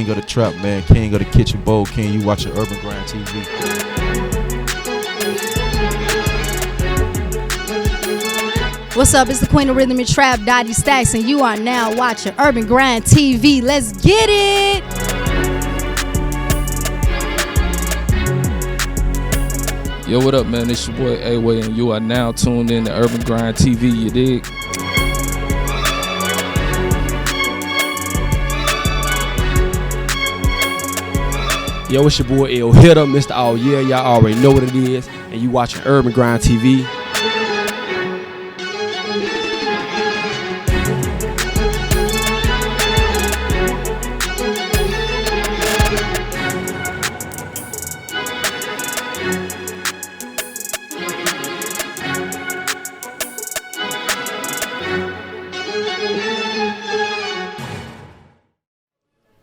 king of the trap, man. King of the kitchen bowl. King, you watching Urban Grind TV. What's up? It's the Queen of Rhythm and Trap, Dottie Stacks, and you are now watching Urban Grind TV. Let's get it! Yo, what up, man? It's your boy A-Way, and you are now tuned in to Urban Grind TV, you dig? Yo, it's your boy L Hitter, Mr. All Year. Y'all already know what it is, and you watching Urban Grind TV.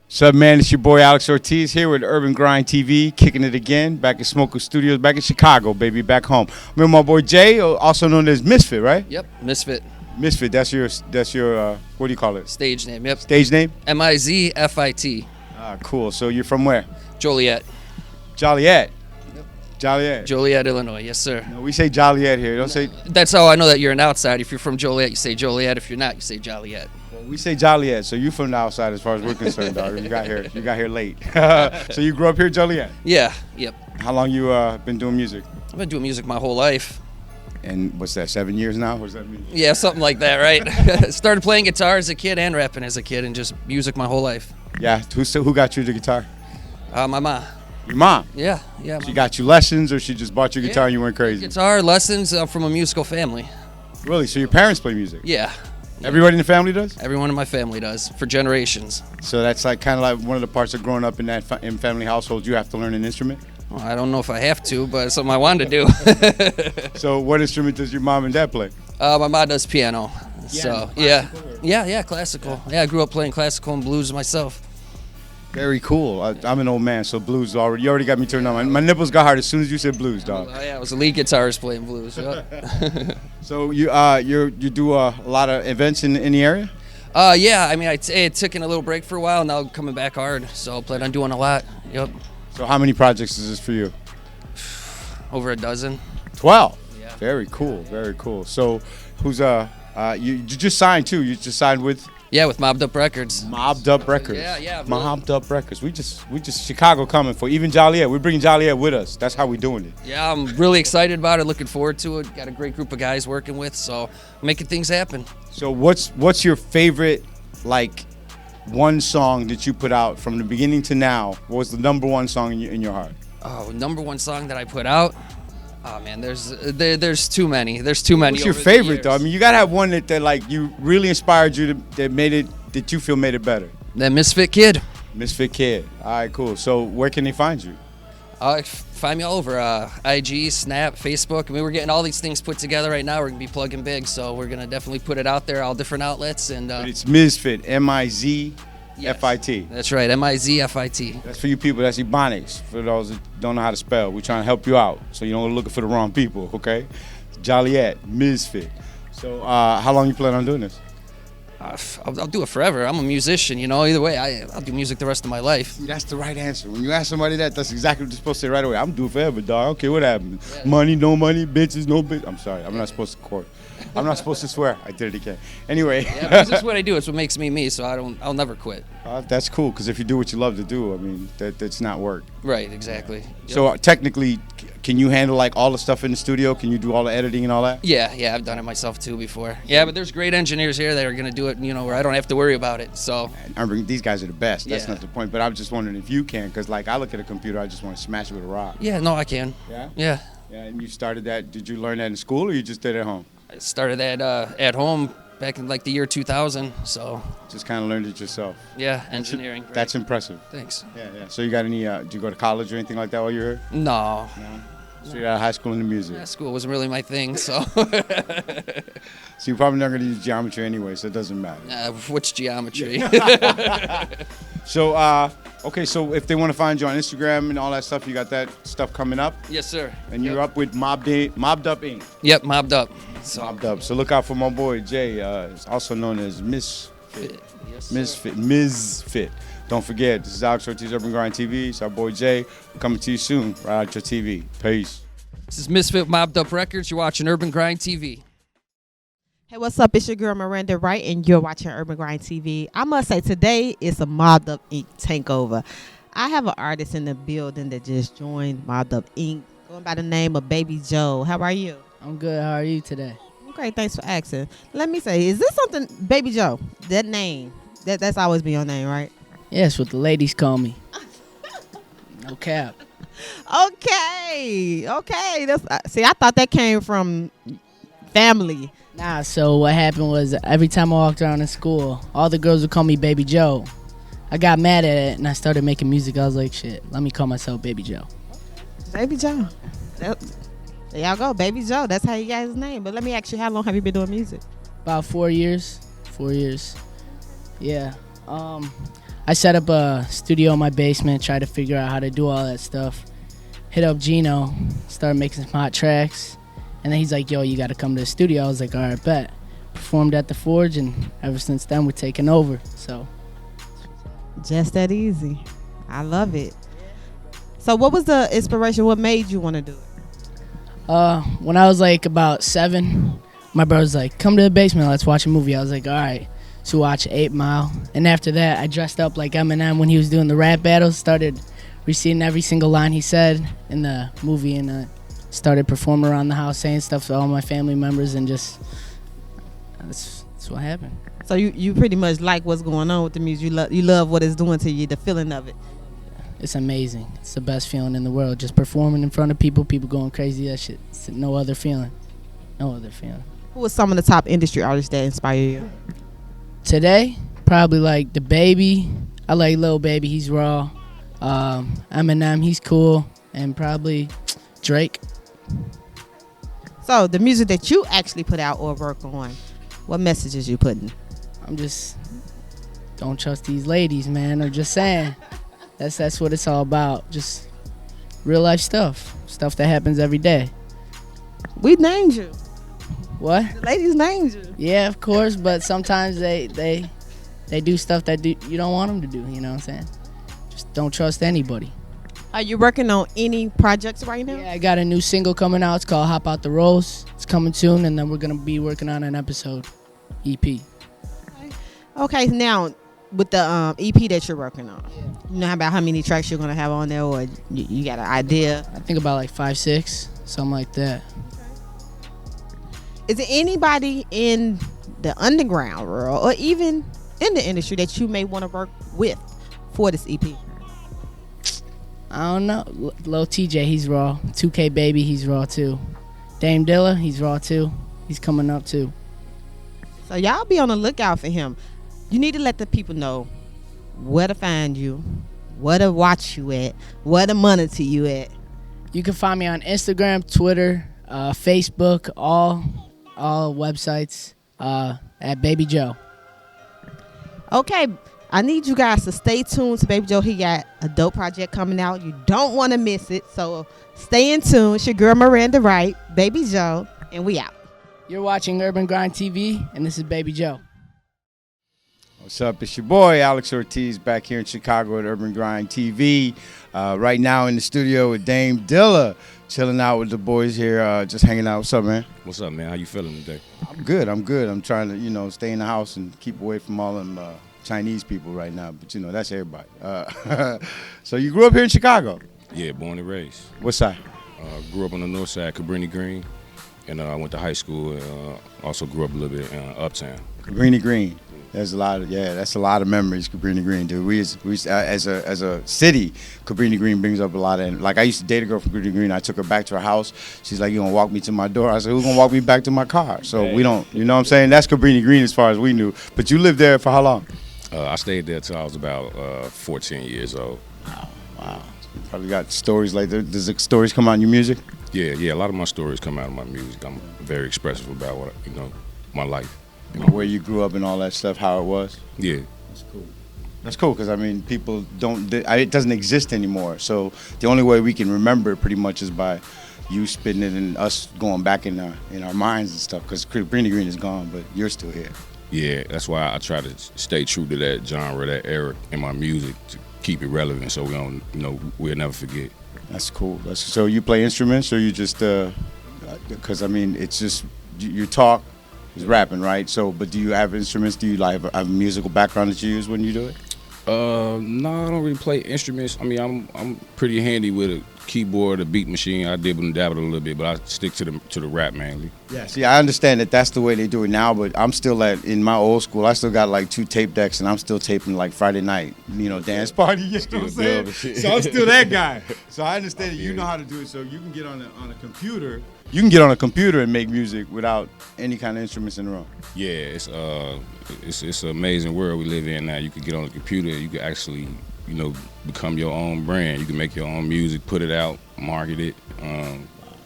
What's up, man? It's your boy Alex Ortiz here with Urban Grind TV, kicking it again, back at Smoker Studios, back in Chicago, baby, back home. Remember my boy Jay, also known as Misfit, right? Yep, Misfit. Misfit, that's your what do you call it? Stage name, yep. Stage name? Mizfit. Ah, cool. So you're from where? Joliet. Joliet. Yep. Joliet. Joliet, Illinois, yes, sir. No, we say Joliet here. Don't say. That's how I know that you're an outside. If you're from Joliet, you say Joliet. If you're not, you say Joliet. We say Joliet, so you from the outside as far as we're concerned, dog. You got here late. So you grew up here, Joliet? Yeah, yep. How long you been doing music? I've been doing music my whole life. And what's that, 7 years now? What does that mean? Yeah, something like that, right? Started playing guitar as a kid and rapping as a kid, and just music my whole life. Yeah, who got you the guitar? My mom. Your mom? Yeah. She got you lessons, or she just bought you a guitar and you went crazy? Guitar lessons. I'm from a musical family. Really? So your parents play music? Yeah. Everybody in the family does? Everyone in my family does, for generations. So that's like kind of like one of the parts of growing up in that in family household. You have to learn an instrument? Well, I don't know if I have to, but it's something I wanted to do. So what instrument does your mom and dad play? My mom does piano. So yeah, classical. Yeah, I grew up playing classical and blues myself. Very cool. I'm an old man, so blues you already got me turned on. My nipples got hard as soon as you said blues, dog. Oh, yeah, I was a lead guitarist playing blues. Yep. So you do a lot of events in the area? Yeah, I mean, I took in a little break for a while. Now coming back hard, so I plan on doing a lot. Yep. So how many projects is this for you? Over a dozen. 12. Yeah. Very cool. Very cool. So who's you just signed too? You just signed with? Yeah, with Mobbed Up Records. Mobbed Up Records. Yeah. Really. Mobbed Up Records. We just Chicago coming for even Joliet. We're bringing Joliet with us. That's how we're doing it. Yeah, I'm really excited about it. Looking forward to it. Got a great group of guys working with, so making things happen. So what's your favorite, like, one song that you put out from the beginning to now? What was the number one song in your heart? Oh, number one song that I put out? Oh man, there's too many. There's too many. What's your favorite though? I mean, you gotta have one that like you really inspired you that you feel made it better. That Misfit Kid. Misfit Kid. All right, cool. So where can they find you? Find me all over IG, Snap, Facebook. I mean, we're getting all these things put together right now. We're gonna be plugging big, so we're gonna definitely put it out there, all different outlets. And but it's Misfit, Mizfit. That's right, Mizfit. That's for you people. That's Ebonics. For those that don't know how to spell, we're trying to help you out, so you don't go looking for the wrong people. Okay, Joliet, Misfit. So how long you plan on doing this? I'll do it forever. I'm a musician, you know. Either way, I'll do music the rest of my life. See, that's the right answer. When you ask somebody that's exactly what you're supposed to say right away. I'm doing forever, dog. I don't care what happens. Yeah. Money, no money, bitches, no bitch. I'm sorry. I'm not supposed to quote. I'm not supposed to swear. I did it again. Anyway. Yeah, this is what I do. It's what makes me me, so I'll never quit. That's cool, because if you do what you love to do, I mean, that's not work. Right, exactly. Yep. So technically, can you handle like all the stuff in the studio? Can you do all the editing and all that? Yeah, I've done it myself too before. Yeah, but there's great engineers here that are gonna do it, you know, where I don't have to worry about it. So these guys are the best. That's not the point. But I'm just wondering if you can, because like I look at a computer, I just want to smash it with a rock. Yeah, no, I can. Yeah. Yeah. Yeah, and you started that. Did you learn that in school, or you just did it at home? I started that at home back in like the year 2000. So just kind of learned it yourself. Yeah, engineering. That's impressive. Thanks. Yeah. So you got any? Did you go to college or anything like that while you were here? No. So you're out of high school into music. Yeah, school wasn't really my thing, so. So you're probably not going to use geometry anyway, so it doesn't matter. Which geometry? So, okay, so if they want to find you on Instagram and all that stuff, you got that stuff coming up? Yes, sir. And you're up with Mobbed Up Inc. Yep, Mobbed Up. Mobbed Up. So look out for my boy Jay, also known as Misfit Mizfit. Don't forget, this is Alex Ortiz, Urban Grind TV. It's our boy Jay. Coming to you soon, right out your TV. Peace. This is Misfit Mobbed Up Records. You're watching Urban Grind TV. Hey, what's up? It's your girl Miranda Wright, and you're watching Urban Grind TV. I must say, today is a Mobbed Up Inc. takeover. I have an artist in the building that just joined Mobbed Up Inc., going by the name of BBy Joe. How are you? I'm good. How are you today? Okay, thanks for asking. Let me say, is this something, BBy Joe, that name, that's always been your name, right? Yes, what the ladies call me. No cap. Okay. See, I thought that came from family. Nah, so what happened was every time I walked around in school, all the girls would call me BBy Joe. I got mad at it and I started making music. I was like, shit, let me call myself BBy Joe. BBy Joe. There y'all go, BBy Joe. That's how you got his name. But let me ask you, how long have you been doing music? About 4 years. 4 years. Yeah. I set up a studio in my basement, tried to figure out how to do all that stuff. Hit up Gino, started making some hot tracks. And then he's like, yo, you got to come to the studio. I was like, all right, bet. Performed at the Forge, and ever since then, we're taking over. So, just that easy. I love it. So what was the inspiration? What made you want to do it? When I was like about 7, my brother was like, come to the basement, let's watch a movie. I was like, all right. So watch 8 Mile. And after that, I dressed up like Eminem when he was doing the rap battles, started reciting every single line he said in the movie, and started performing around the house, saying stuff to all my family members, and just, that's what happened. So you pretty much like what's going on with the music. You love what it's doing to you, the feeling of it. It's amazing. It's the best feeling in the world. Just performing in front of people going crazy. That shit. It's no other feeling. No other feeling. Who was some of the top industry artists that inspire you? Today, probably like the Baby. I like Lil Baby. He's raw. Eminem. He's cool. And probably Drake. So the music that you actually put out or work on, what messages you putting? I'm just, don't trust these ladies, man. I'm just saying. That's what it's all about. Just real life stuff that happens every day. We named you. What? The ladies named you. Yeah, of course, but sometimes they do stuff that you don't want them to do. You know what I'm saying? Just don't trust anybody. Are you working on any projects right now? Yeah, I got a new single coming out. It's called Hop Out the Rose. It's coming soon, and then we're gonna be working on an episode EP. Okay, now with the EP that you're working on, you know about how many tracks you're gonna have on there, or you got an idea? I think about like 5, 6, something like that. Is there anybody in the underground world or even in the industry that you may want to work with for this EP? I don't know. Lil TJ, he's raw. 2K Baby, he's raw too. Dame Dilla, he's raw too. He's coming up too. So y'all be on the lookout for him. You need to let the people know where to find you, where to watch you at, where to monitor you at. You can find me on Instagram, Twitter, Facebook, all websites at BBy Joe. Okay, I need you guys to stay tuned to BBy Joe. He got a dope project coming out. You don't want to miss it, so stay in tune. It's your girl Miranda Wright, BBy Joe, and we out. You're watching Urban Grind TV, and this is BBy Joe. What's up? It's your boy Alex Ortiz back here in Chicago at Urban Grind TV. Right now in the studio with Dame Dilla, chilling out with the boys here, just hanging out. What's up, man? What's up, man? How you feeling today? I'm good. I'm trying to, stay in the house and keep away from all them Chinese people right now. But, that's everybody. So you grew up here in Chicago? Yeah, born and raised. What side? Grew up on the north side, Cabrini Green. And I went to high school and also grew up a little bit uptown. Cabrini Green. That's a lot of memories, Cabrini Green, dude. We as a city, Cabrini Green brings up a lot of, like I used to date a girl from Cabrini Green. I took her back to her house. She's like, you gonna walk me to my door? I said, who's gonna walk me back to my car? So we don't, you know what I'm saying? That's Cabrini Green as far as we knew. But you lived there for how long? I stayed there till I was about 14 years old. Wow. You probably got stories like that. Does the stories come out in your music? Yeah, a lot of my stories come out of my music. I'm very expressive about what, my life. Where you grew up and all that stuff, how it was? Yeah. That's cool because, people don't, it doesn't exist anymore. So the only way we can remember it pretty much is by you spitting it and us going back in our minds and stuff because Cabrini Green is gone, but you're still here. Yeah, that's why I try to stay true to that genre, that era in my music to keep it relevant, so we don't, we'll never forget. That's cool. So you play instruments, or you just because I mean it's just your talk is rapping, right? So, but do you have instruments? Do you like have a musical background that you use when you do it? No, I don't really play instruments. I mean, I'm pretty handy with a keyboard, a beat machine. I dibble and dabble a little bit, but I stick to the rap mainly. Yeah. See, I understand that that's the way they do it now, but I'm still in my old school. I still got like 2 tape decks, and I'm still taping like Friday night, dance party. You know what I'm saying? So I'm still that guy. So I understand that you know how to do it. So you can get on a computer. You can get on a computer and make music without any kind of instruments in the room. Yeah, it's an amazing world we live in now. You can get on a computer, you can actually, become your own brand. You can make your own music, put it out, market it. You know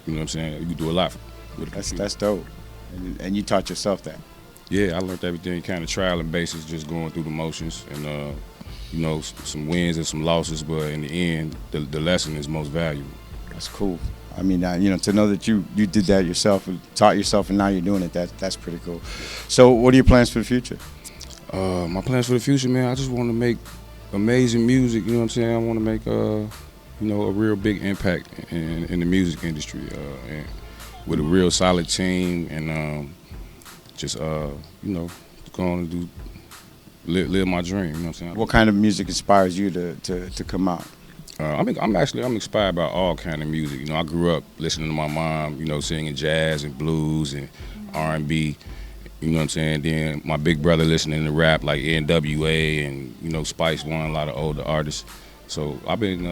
what I'm saying? You can do a lot with a computer. That's dope. And you taught yourself that. Yeah, I learned everything kind of trial and basis, just going through the motions, and some wins and some losses. But in the end, the lesson is most valuable. That's cool. I mean, to know that you did that yourself, and taught yourself, and now you're doing it, that's pretty cool. So what are your plans for the future? My plans for the future, man, I just want to make amazing music, you know what I'm saying? I want to make, a real big impact in the music industry, and with a real solid team, and just, go on and live my dream, you know what I'm saying? What kind of music inspires you to come out? I'm inspired by all kind of music. I grew up listening to my mom, singing jazz and blues and R&B. You know what I'm saying? Then my big brother listening to rap like NWA and Spice One, a lot of older artists. So I've been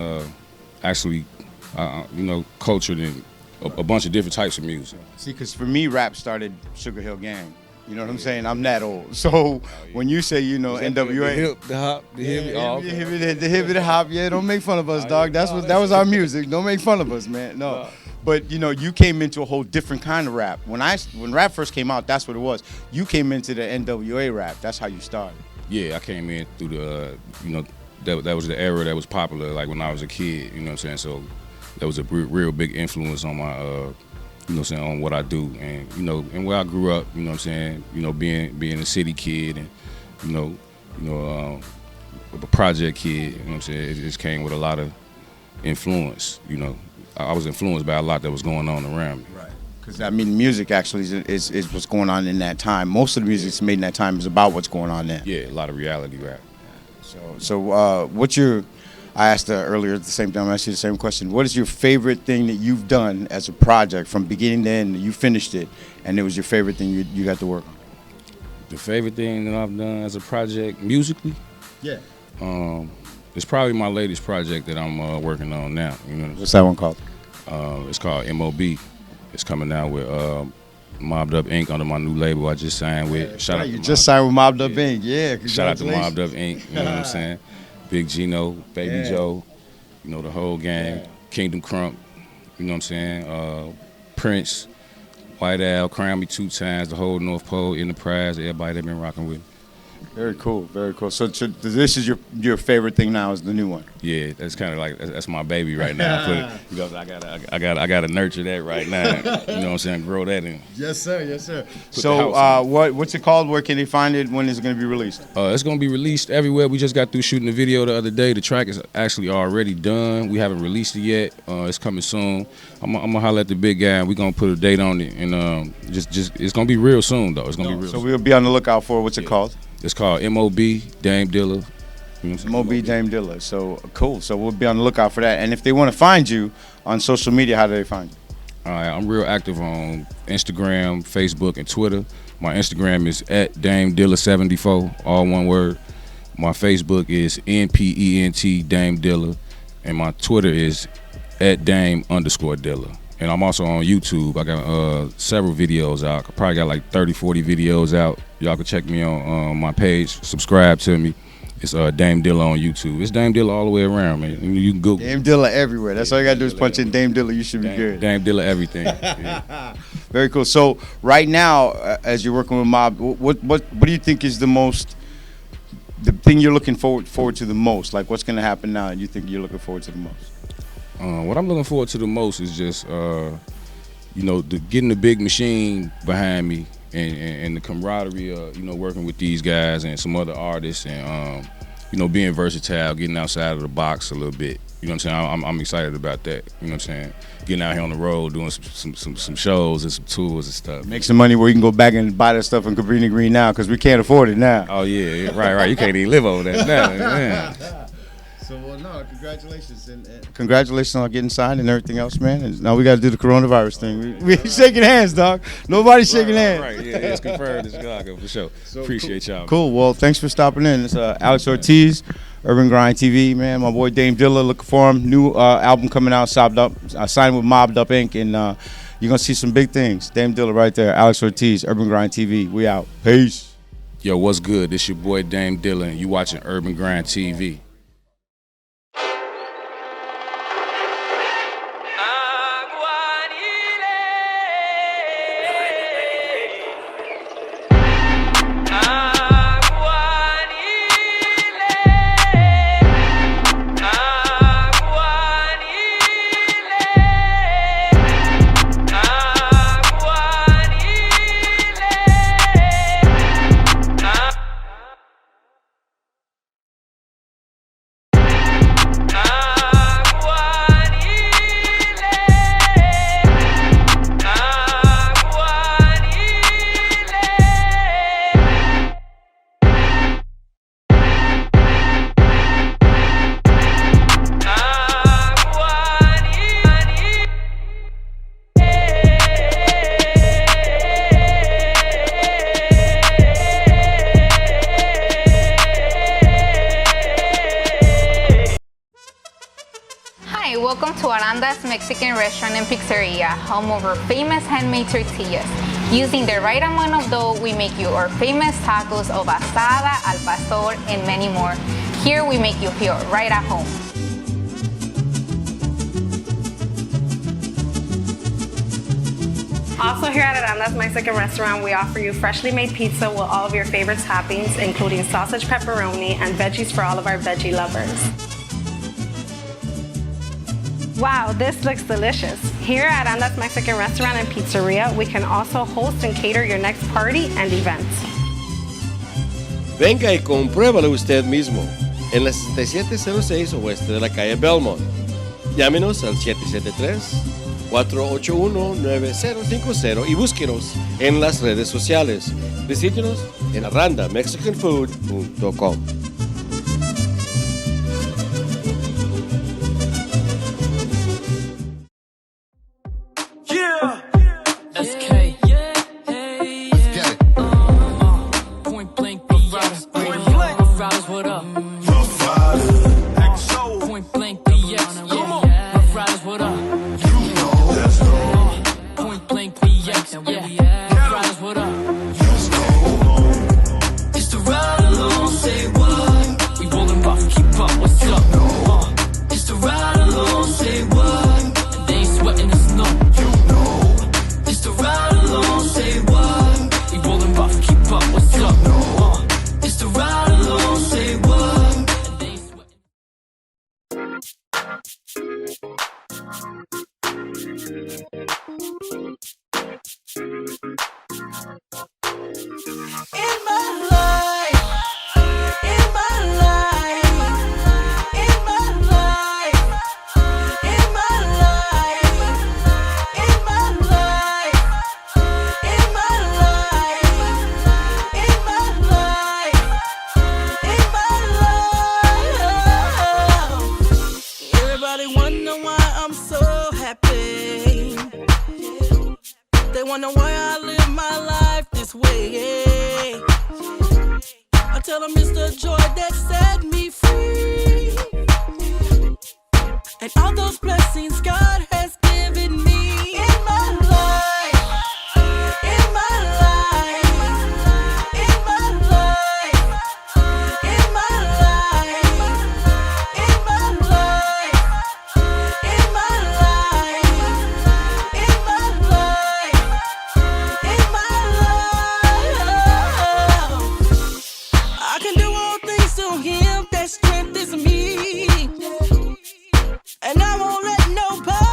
cultured in a bunch of different types of music. See, because for me, rap started Sugar Hill Gang. You know what I'm saying? I'm that old. So when you say, NWA, The hip, the hop, the hippie, the hippie, the hop, yeah, don't make fun of us, dog. That was our music. Don't make fun of us, man. No. But you came into a whole different kind of rap. When rap first came out, that's what it was. You came into the NWA rap. That's how you started. Yeah, I came in through the, that was the era that was popular, like when I was a kid. You know what I'm saying? So that was a real big influence on my. On what I do, and and where I grew up, you know what I'm saying, being a city kid, and a project kid, you know what I'm saying, it just came with a lot of influence. I was influenced by a lot that was going on around me. Right. Because I mean, music actually is what's going on in that time. Most of the music that's made in that time is about what's going on there. Yeah, a lot of reality rap. So what's your? I asked earlier at the same time. I asked you the same question. What is your favorite thing that you've done as a project from beginning to end? You finished it, and it was your favorite thing you got to work on. The favorite thing that I've done as a project musically? Yeah. It's probably my latest project that I'm working on now. What's that one called? It's called MOB. It's coming out with Mobbed Up Inc. under my new label I just signed with. Shout out. You just signed with Mobbed Up Inc. Yeah. Shout out to Mobbed Up Inc. You know what I'm saying? Big Gino, BBy Joe, the whole gang, Kingdom Crump, you know what I'm saying? Prince, White Al, Crown Me 2 times, the whole North Pole, Enterprise, everybody that been rocking with. Very cool, very cool. So this is your favorite thing now is the new one? Yeah, that's kind of like that's my baby right now. Because I gotta nurture that right now. You know what I'm saying? Grow that in. Yes, sir. Yes, sir. So what's it called? Where can they find it? When is it going to be released? It's going to be released everywhere. We just got through shooting the video the other day. The track is actually already done. We haven't released it yet. It's coming soon. I'm gonna holler at the big guy, and we're gonna put a date on it, and just it's gonna be real soon though. It's gonna be real. So we'll be on the lookout for it. What's it called? It's called MOB Dame Dilla. MOB Dame Dilla. So cool. So we'll be on the lookout for that. And if they want to find you on social media, how do they find you? All right, I'm real active on Instagram, Facebook, and Twitter. My Instagram is @DameDilla74, all one word. My Facebook is NPENT Dame Dilla, and my Twitter is @Dame_Dilla. And I'm also on YouTube. I got several videos out. I probably got like 30, 40 videos out. Y'all can check me on my page. Subscribe to me. It's Dame Dilla on YouTube. It's Dame Dilla all the way around, man. You can Google. Dame Dilla everywhere. That's all you got to do is punch in Dame Dilla. You should be good. Dame Dilla everything. Yeah. Very cool. So right now, as you're working with Mob, what do you think is the thing you're looking forward to the most? Like what's going to happen now and you think you're looking forward to the most? What I'm looking forward to the most is just, getting the big machine behind me and the camaraderie of, you know, working with these guys and some other artists and, you know, being versatile, getting outside of the box a little bit. You know what I'm saying? I'm excited about that. You know what I'm saying? Getting out here on the road, doing some shows and some tours and stuff. Make some money where you can go back and buy that stuff in Cabrini Green now, because we can't afford it now. Oh, yeah, right. You can't even live over that now. Man. So, no, congratulations. And congratulations on getting signed and everything else, man. And now we got to do the coronavirus thing. We shaking hands, dog. Nobody's shaking hands. Right, yeah, it's confirmed in Chicago, for sure. So, Appreciate y'all. Cool. Well, thanks for stopping in. It's Alex Ortiz, Urban Grind TV, man. My boy Dame Dilla, looking for him. New album coming out, Sobbed Up. I signed with Mobbed Up Inc., and you're going to see some big things. Dame Dilla right there. Alex Ortiz, Urban Grind TV. We out. Peace. Yo, what's good? This your boy Dame Dilla, and you watching Urban Grind TV. Welcome to Aranda's Mexican Restaurant and Pizzeria, home of our famous handmade tortillas. Using the right amount of dough, we make you our famous tacos of asada, al pastor, and many more. Here we make you feel right at home. Also here at Aranda's Mexican Restaurant, we offer you freshly made pizza with all of your favorite toppings, including sausage, pepperoni, and veggies for all of our veggie lovers. Wow, this looks delicious. Here at Aranda's Mexican Restaurant and Pizzeria, we can also host and cater your next party and event. Venga y compruébalo usted mismo en la 6706 oeste de la calle Belmont. Llámenos al 773-481-9050 y búsquenos en las redes sociales. Visítenos en arandamexicanfood.com. Wonder why I live my life this way. I tell them it's the joy that set me free, and all those blessings God has given me in my life, in my life, in my life, in my life, in my life, in my life, in my life. I can do all things to Him that strengthens me, and I won't let nobody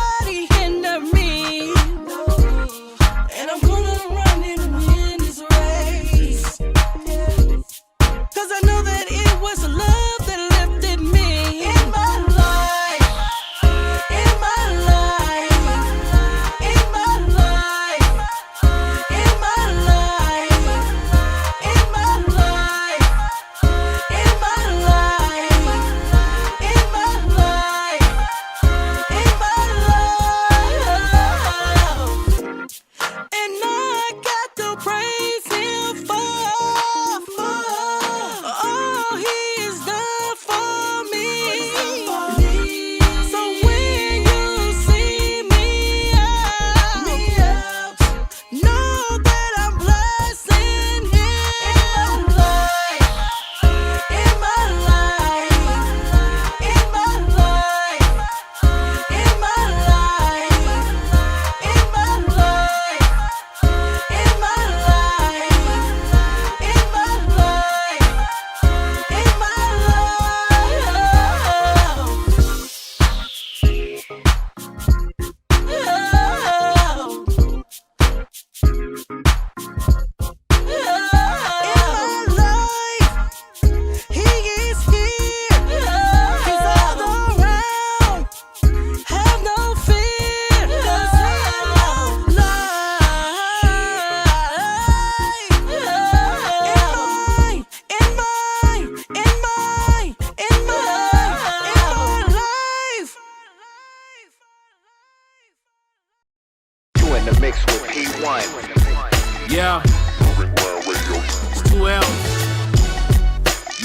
Yeah. It's 2 L's.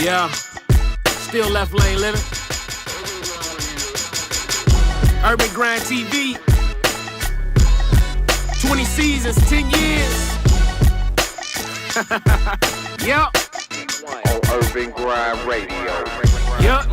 Yeah. Still left lane living. Urban Grind TV. 20 seasons, 10 years. Yup. On Urban Grind Radio. Yup.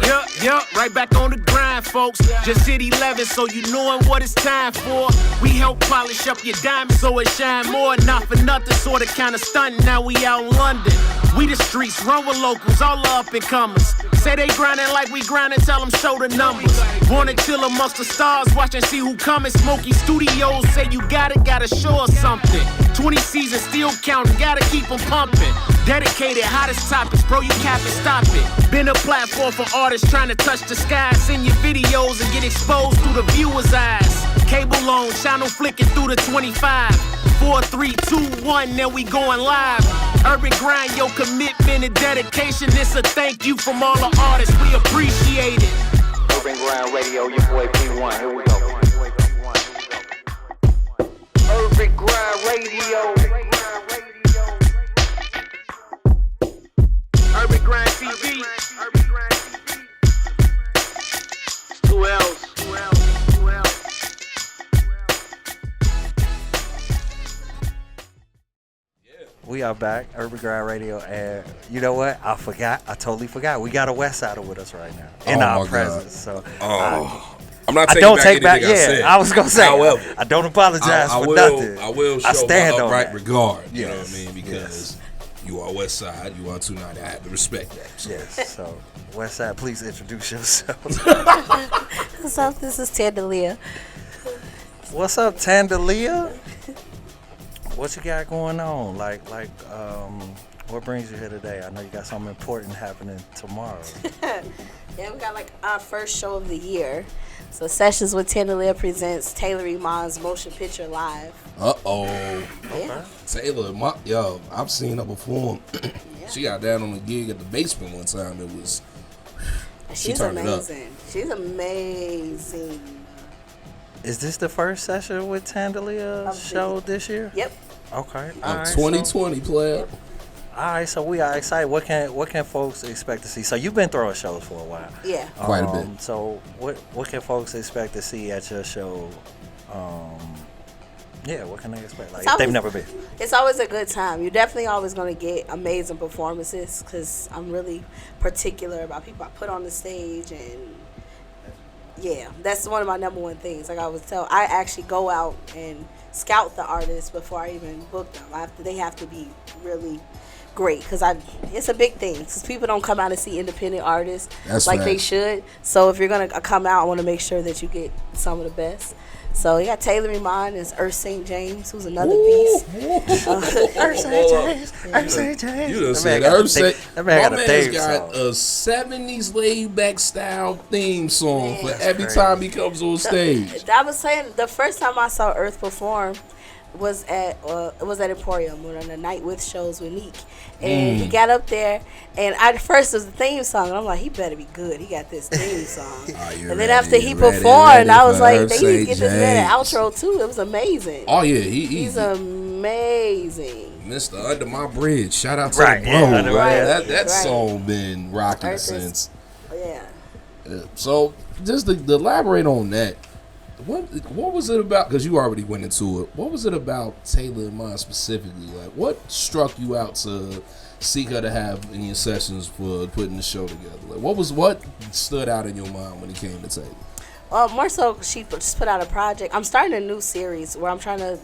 Right back on the grind, folks. Just hit 11, so you knowin' what it's time for. We help polish up your diamonds so it shine more. Not for nothing, sorta kinda stuntin'. Now we out in London. We the streets, run with locals, all the up and comers. Say they grindin' like we grindin', tell them show the numbers. Wanna chill amongst the stars, watch and see who comin'. Smoky Studios say you gotta show us something. 20 seasons, still counting, gotta keep them pumping. Dedicated, hottest topics, bro, you cap it, stop it. Been a platform for artists trying to touch the sky. Send your videos and get exposed through the viewer's eyes. Cable on, channel flicking through the 25. 4, 3, 2, 1, now we going live. Urban Grind, your commitment and dedication. It's a thank you from all the artists, we appreciate it. Urban Grind Radio, your boy B1. Here we go. Urban Grind Radio. Urban Grind TV. 2 L's. We are back, Urban Grind Radio, and you know what? I totally forgot. We got a West Sider with us right now in our presence. So, I'm not I don't take back anything I said. I was gonna say. However, I don't apologize for nothing. I will show stand my on upright that. regard. You know what I mean? Because you are West Side, you are 290. I have to respect that. So. Yes. So, West Side, please introduce yourself. What's up? This is Tandaleria. What's up, Tandaleria? What you got going on? What brings you here today? I know you got something important happening tomorrow. Yeah, we got like our first show of the year. So Sessions with Tandaleria presents Taylor Iman's Motion Picture Live. Yeah. Taylor, yo, I've seen her perform. She got down on the gig at the basement one time. It was. She's amazing. She's amazing. Is this the first session with Tandaleria show this year? Yep. Okay. All right, 2020 player. All right, so we are excited. What can folks expect to see? So you've been throwing shows for a while. Yeah. Quite a bit. So what can folks expect to see at your show? What can they expect? Like if they've never been. It's always a good time. You're definitely always going to get amazing performances because I'm really particular about people I put on the stage, and that's one of my number one things. Like I was telling, I actually go out and scout the artists before I even book them. They have to be really great because it's a big thing because people don't come out and see independent artists they should. So if you're gonna come out, I want to make sure that you get some of the best. So you got Taylor Iman is Earth St. James, who's another beast. Earth St. James. Earth St. James. You done said Earth St. My man's got a 70s laid back style theme song for every time he comes on stage. I was saying the first time I saw Earth perform was at Emporium on the Night With shows with Neek, and he got up there, and at first it was the theme song, and I'm like, he better be good. He got this theme song, and then after he performed, I was like, they need to get this man an outro too. It was amazing. Oh yeah, he's amazing. Mr. Under My Bridge, shout out to the bro. That song been rocking since. So just to elaborate on that. What was it about? Because you already went into it. What was it about Taylor Iman specifically? Like, what struck you out to seek her to have in your sessions for putting the show together? Like, what stood out in your mind when it came to Taylor? Well, more so, she just put out a project. I'm starting a new series where I'm trying to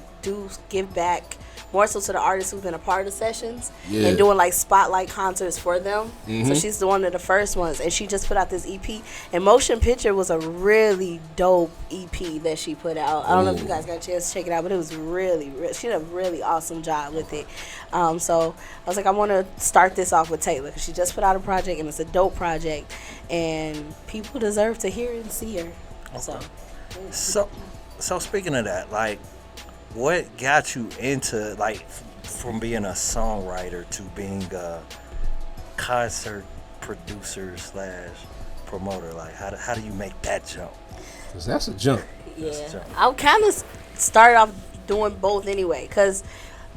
give back more so to the artists who've been a part of the sessions and doing like spotlight concerts for them. So she's one of the first ones, and she just put out this EP. And Motion Picture was a really dope EP that she put out. I don't know if you guys got a chance to check it out, but it was she did a really awesome job with it. So I was like, I want to start this off with Taylor because she just put out a project, and it's a dope project, and people deserve to hear and see her. So speaking of that, like, what got you into, like, from being a songwriter to being a concert producer / promoter? Like, how do you make that jump? Because that's a jump. Yeah, I kind of started off doing both anyway, because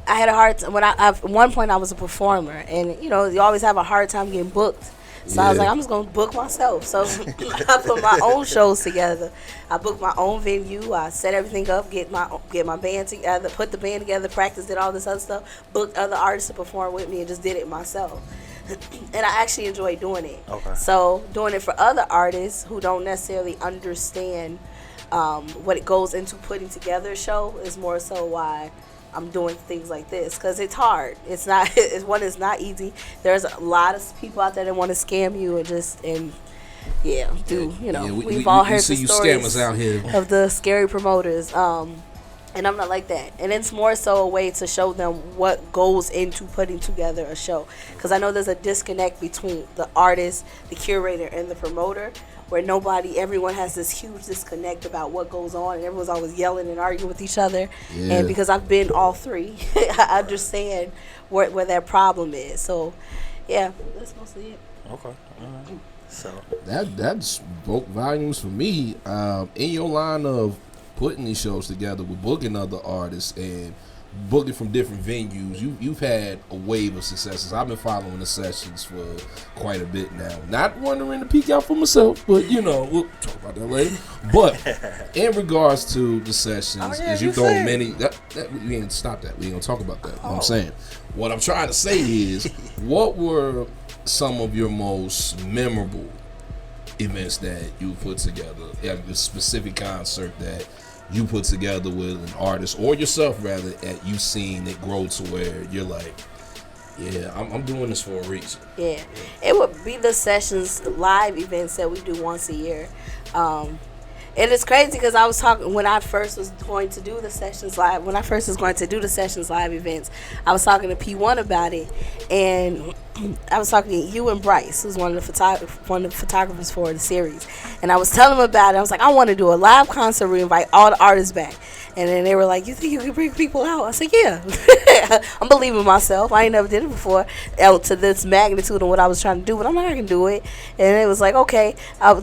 I had a hard time at one point I was a performer, and you always have a hard time getting booked. So I was like, I'm just gonna book myself. So I put my own shows together. I booked my own venue. I set everything up, get my band together, put the band together, practice, did all this other stuff, booked other artists to perform with me, and just did it myself. And I actually enjoy doing it. Okay. So doing it for other artists who don't necessarily understand what it goes into putting together a show is more so why I'm doing things like this, because it's hard. It's not easy. There's a lot of people out there that want to scam you we've all heard the stories out here of the scary promoters. And I'm not like that. And it's more so a way to show them what goes into putting together a show, because I know there's a disconnect between the artist, the curator, and the promoter, where everyone has this huge disconnect about what goes on, and everyone's always yelling and arguing with each other. Yeah. And because I've been all three, I understand where that problem is. So, yeah, that's mostly it. Okay. All right. So that spoke volumes for me. In your line of putting these shows together with booking other artists and booking from different venues, you've had a wave of successes. I've been following the sessions for quite a bit now. Not wondering to peek out for myself, but we'll talk about that later. But in regards to the sessions, as you throw many, we ain't stop that. We ain't gonna talk about that. You know what I'm saying? What I'm trying to say is, what were some of your most memorable events that you put together? A specific concert that you put together with an artist or yourself rather, that you've seen it grow to where you're like, yeah, I'm doing this for a reason. Yeah, it would be the sessions live events that we do once a year. And it's crazy because I was talking when I first was going to do the sessions live. When I first was going to do the sessions live events, I was talking to P1 about it, and I was talking to you and Bryce, who's one of the photographers for the series, and I was telling him about it. I was like, I want to do a live concert where we invite all the artists back. And then they were like, you think you can bring people out? I said, yeah. I'm believing myself. I ain't never did it before to this magnitude of what I was trying to do, but I'm like, I can do it. And it was like, okay.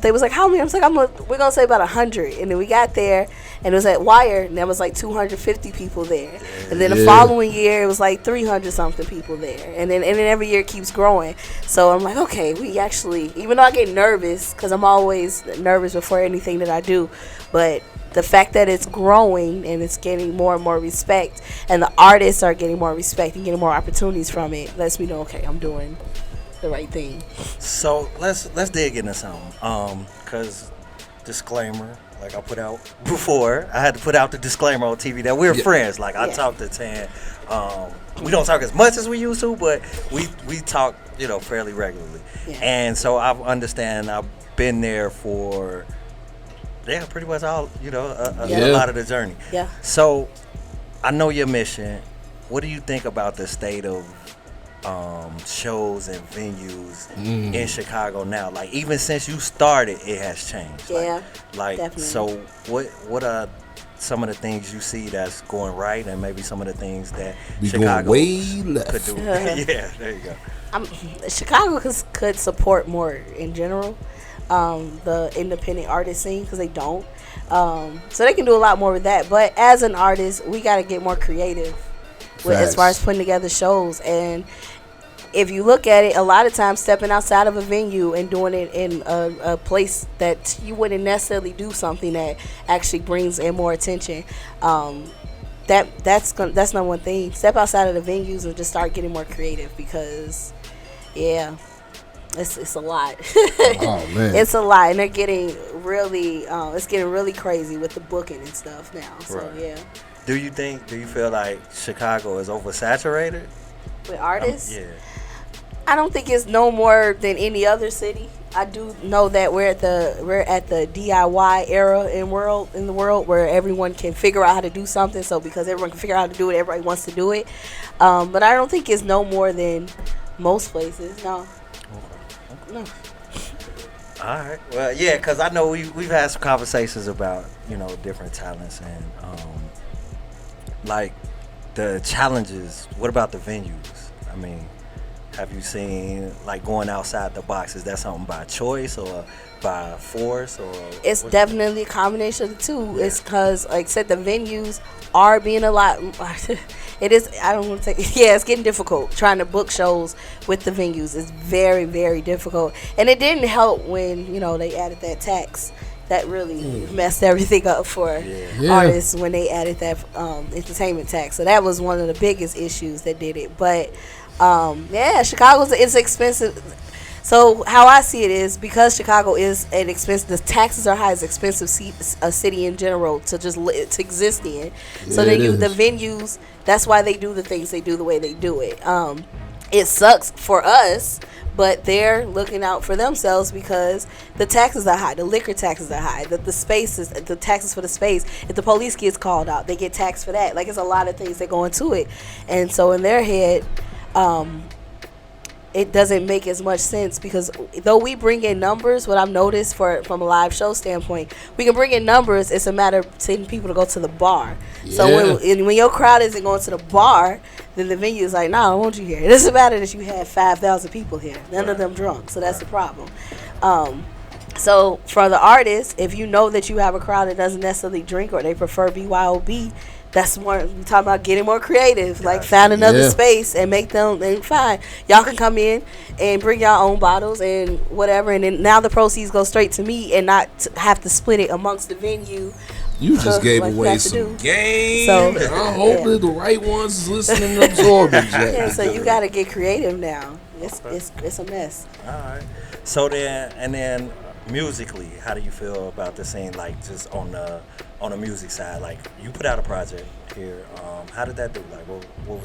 They was like, how many? I was like, we're going to say about 100. And then we got there, and it was at Wire, and there was like 250 people there. And then the following year, it was like 300-something people there. And then every year it keeps growing. So I'm like, okay, we actually, even though I get nervous, because I'm always nervous before anything that I do, but the fact that it's growing and it's getting more and more respect, and the artists are getting more respect and getting more opportunities from it, lets me know, okay, I'm doing the right thing. So let's dig into something. Because disclaimer, like I put out before, I had to put out the disclaimer on TV that we're friends. Like I talk to Tan. We don't talk as much as we used to, but we talk, fairly regularly. Yeah. And so I understand. I've been there for. Yeah, pretty much all, a lot of the journey. Yeah. So, I know your mission. What do you think about the state of shows and venues in Chicago now? Like, even since you started, it has changed. Yeah, definitely. So, what are some of the things you see that's going right, and maybe some of the things that Chicago could do? Yeah, there you go. Chicago could support more in general. The independent artist scene, because they don't. So they can do a lot more with that. But as an artist, we got to get more creative as far as putting together shows. And if you look at it, a lot of times stepping outside of a venue and doing it in a place that you wouldn't necessarily do something that actually brings in more attention. That's not one thing. Step outside of the venues and just start getting more creative, because it's a lot. Oh man, it's a lot, and they're getting really it's getting really crazy with the booking and stuff now. So right. Do you feel like Chicago is oversaturated with artists? Yeah. I don't think it's no more than any other city. I do know that we're at the DIY era in the world where everyone can figure out how to do something. So because everyone can figure out how to do it, everybody wants to do it. But I don't think it's no more than most places. No. No. All right. Well, yeah, because I know we've had some conversations about different talents and like the challenges. What about the venues? I mean, Have you seen like going outside the box? Is that something by choice or by force? Or it's definitely a combination of the two. It's because, like I said, the venues are being a lot. It is. I don't want to say. Yeah, it's getting difficult trying to book shows with the venues. It's very, very difficult, and it didn't help when they added that tax. That really messed everything up for artists when they added that entertainment tax. So that was one of the biggest issues that did it. But Chicago's it's expensive. So how I see it is because Chicago is an expensive, the taxes are high, it's expensive a city in general to just to exist in. So the venues, that's why they do the things they do the way they do it. It sucks for us, but they're looking out for themselves because the taxes are high, the liquor taxes are high, the taxes for the space. If the police gets called out, they get taxed for that. Like, it's a lot of things that go into it, and so in their head, it doesn't make as much sense because though we bring in numbers, what I've noticed from a live show standpoint, we can bring in numbers. It's a matter of taking people to go to the bar. Yeah. So when your crowd isn't going to the bar, then the venue is like, nah, I don't want you here. It doesn't matter that you had 5,000 people here. None of them drunk. So that's the problem. So for the artists, if you know that you have a crowd that doesn't necessarily drink or they prefer BYOB, that's more, we talking about getting more creative, like find another space and make them, and fine, y'all can come in and bring your own bottles and whatever, and then now the proceeds go straight to me and not have to split it amongst the venue. You just gave away some game. So, I hope that the right ones is listening and absorbing. So you got to get creative now. It's a mess. All right. So then musically, how do you feel about the scene? Like just on the music side, like you put out a project here. How did that do? Like, what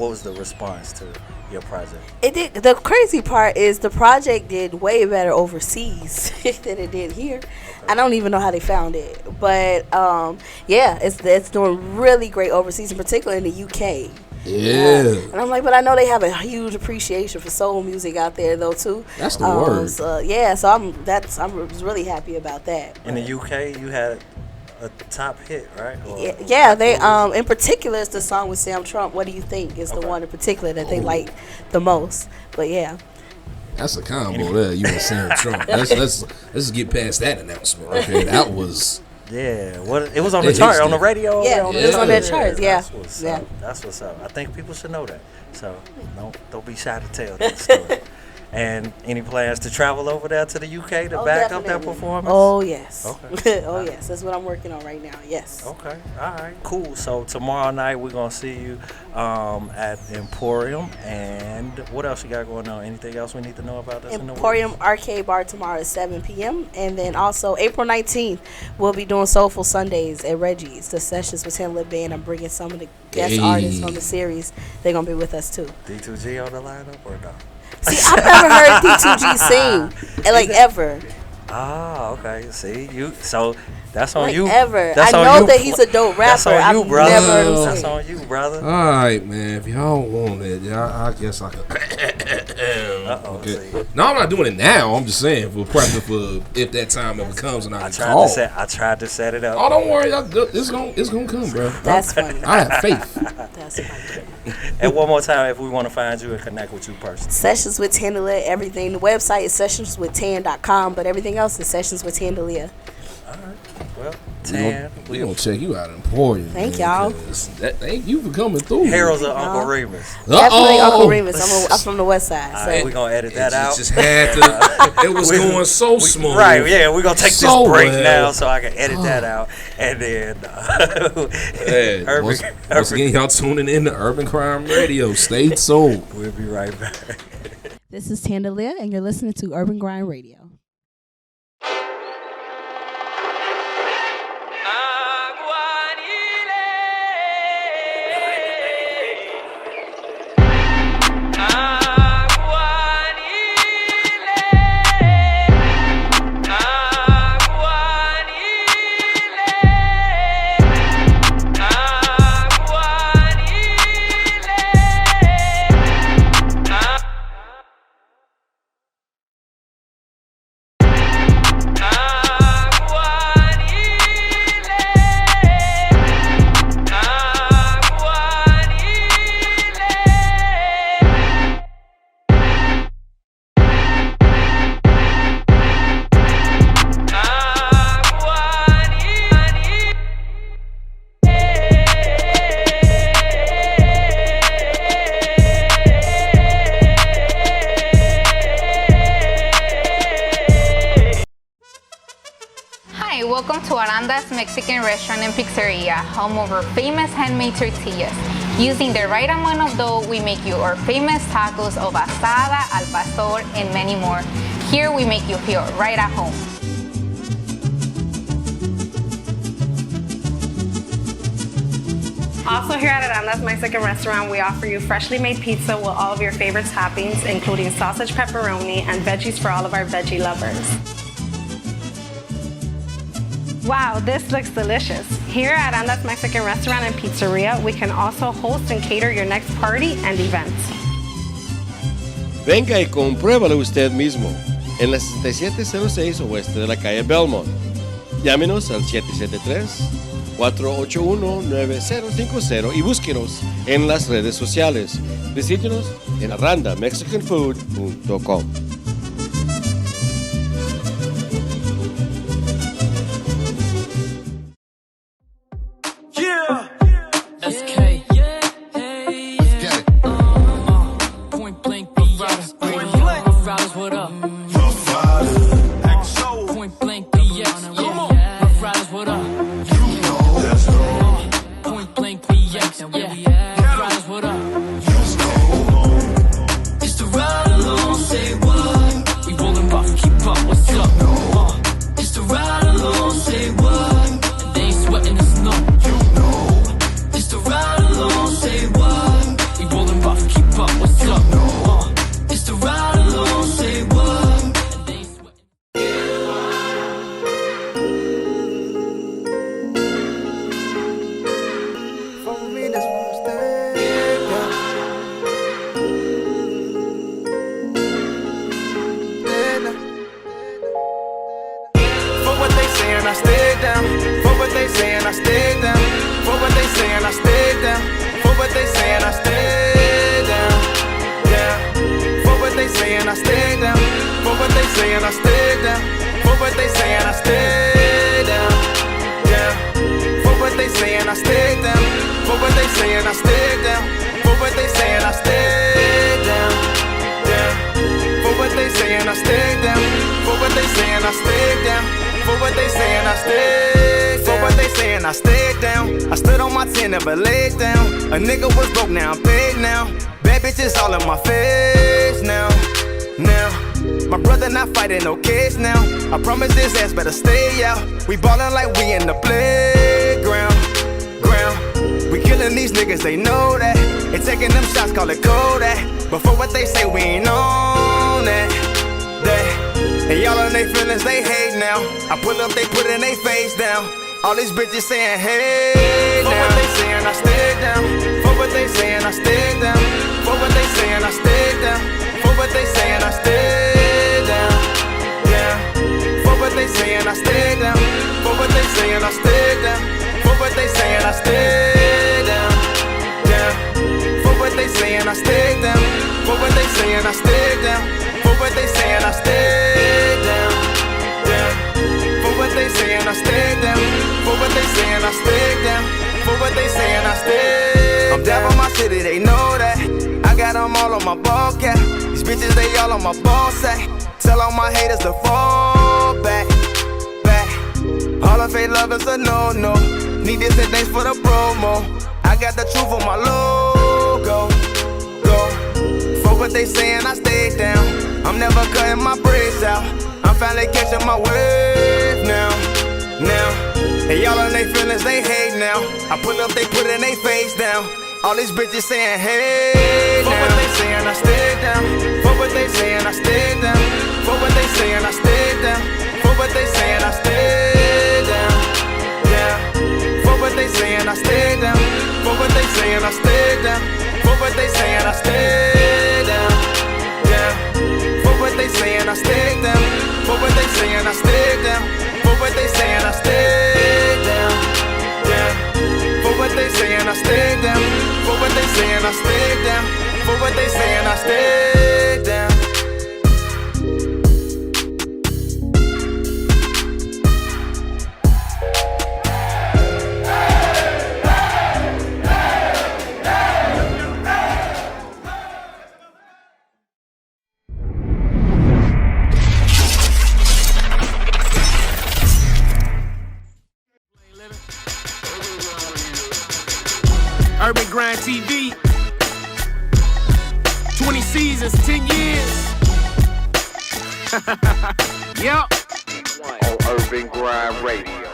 was the response to your project? It did. The crazy part is the project did way better overseas than it did here. Okay. I don't even know how they found it, but it's doing really great overseas, in particular in the UK. Yeah. And I'm like, but I know they have a huge appreciation for soul music out there though too. That's the word. So I'm really happy about that. In the UK, you had a top hit, right? They in particular it's the song with Sam Trump, What Do You Think, is the one in particular that they like the most. But yeah. That's a combo there, you and Sam Trump. Let's get past that announcement. Okay, that was it was on the chart, on the radio. Yeah, it was on that chart. Yeah. That's what's up. I think people should know that. So don't be shy to tell that story. And any plans to travel over there to the UK to back up that performance? Oh, yes. Okay. Yes. That's what I'm working on right now. Yes. Okay. All right. Cool. So tomorrow night we're going to see you at Emporium. And what else you got going on? Anything else we need to know about this? Emporium Arcade Bar tomorrow at 7 p.m. And then also April 19th, we'll be doing Soulful Sundays at Reggie's, the Sessions with Tandaleria Band. I'm bringing some of the guest artists from the series. They're going to be with us too. D2G on the lineup or no? See, I've never heard D2G sing, like, ever. Ah, okay. See, so that's on like you. Ever. I know that he's a dope rapper. That's on you, brother. Never heard him sing. That's on you, brother. All right, man. If y'all want it, I guess I could. Okay. No, I'm not doing it now. I'm just saying for if that time ever comes and I call. I tried to set it up. Oh, don't worry. It's gonna come, bro. That's funny. I have faith. That's funny. And one more time, if we want to find you and connect with you personally. Sessions with Tandaleria, everything. The website is sessionswithtan.com, but everything else is Sessions with Tandaleria. All right. Well, Tan. We gonna check you out in Emporium. Thank y'all. Thank you for coming through. Harold's Uncle Remus. Definitely Uncle Remus. I'm from the West Side. All right, we're gonna edit that out. Just had to. It was going so smooth. Right. Yeah. We're gonna take this break now so I can edit that out, and then. Once again, y'all tuning in to Urban Crime Radio. Stay tuned. We'll be right back. This is Tandaleria, and you're listening to Urban Grind Radio. Welcome to Aranda's Mexican Restaurant and Pizzeria, home of our famous handmade tortillas. Using the right amount of dough, we make you our famous tacos of asada, al pastor, and many more. Here we make you feel right at home. Also here at Aranda's Mexican Restaurant, we offer you freshly made pizza with all of your favorite toppings, including sausage, pepperoni, and veggies for all of our veggie lovers. Wow, this looks delicious. Here at Aranda's Mexican Restaurant and Pizzeria, we can also host and cater your next party and event. Venga y compruébalo usted mismo en la 6706 oeste de la calle Belmont. Llámenos al 773-481-9050 y búsquenos en las redes sociales. Visítenos en arandamexicanfood.com. We ballin' like we in the playground. We killin' these niggas, they know that. They taking them shots, call it Kodak. But for what they say, we ain't on that. And y'all on they feelings, they hate now. I pull up, they put in they face down. All these bitches saying, hey, for what they saying, I stay down. For what they saying, I stay down. For what they saying, I stay down. For what they saying, I stay down. For what they saying, I stay down. For what they saying, I stay down. For what they saying, I stay down. For what they saying, I stay down. For what they saying, I stay down. For what they saying, I stay down. For what they saying, I stay down. For what they saying, I stay down. For what they saying, I stay down. I'm down for my city, they know that. I got them all on my ball cap. These bitches, they all on my ball sack. Tell all my haters to fall back. All of fake love is a no-no. Need this and thanks for the promo. I got the truth on my logo. For what they saying, I stay down. I'm never cutting my braids out. I'm finally catching my wave now. And y'all on they feelings, they hate now. I pull up, they put in they face down. All these bitches saying, hey, for what they saying, I stay down. For what they saying, I stay down. For what they saying, I stay down. For what they saying, I stay down. For what they saying, I stay down. For what they saying, I stay down. For what they saying, I stay down. For what they saying, I stay down. For what they saying, I stay down. For what they saying, I stay down. For what they saying, I stay down. For what they saying, I stay down. For what they saying, I stay down. Grind TV. 20 seasons, 10 years. Yep. On Urban Grind Radio.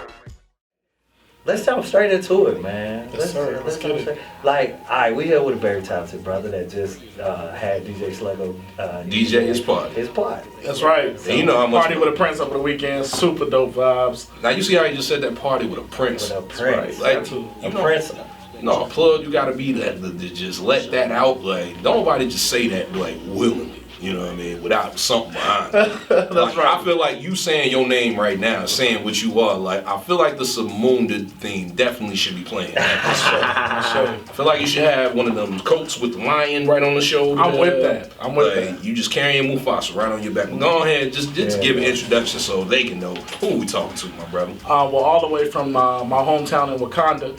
Let's jump straight into it, man. Yes, sir. Let's get it. Like, all right, we here with a very talented brother that just had DJ Sluggo. DJ his party. His party. That's right. And you know how much Party with a Prince over the weekend. Super dope vibes. Now you see how you just said that party with a Prince. With a Prince. Right. Like, a Prince. No, plug. You gotta be that to just let that out. Like, don't nobody just say that like willingly. You know what I mean? Without something behind it. That's like, right. I feel like you saying your name right now, saying what you are, like, I feel like the Samunda theme definitely should be playing. I feel like you should have one of them coats with the lion right on the shoulder. I'm with that. I'm with that. You just carrying Mufasa right on your back. Well, go ahead, just give an introduction so they can know who we talking to, my brother. Well, all the way from my hometown in Wakanda.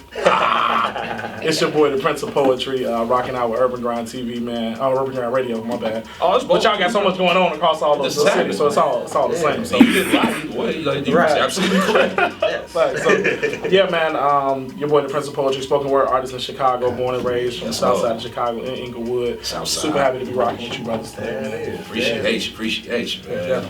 It's your boy, the Prince of Poetry, rocking out with Urban Grind TV, man. Urban Grind Radio, my bad. But y'all got so much going on across all those cities, so it's all the same. So you didn't lie either way. Like, you was absolutely correct. So, yeah, man, your boy, the Prince of Poetry, spoken word artist in Chicago, born and raised from the south side of Chicago in Inglewood. Super happy to be rocking with you brothers today. Appreciate you, man.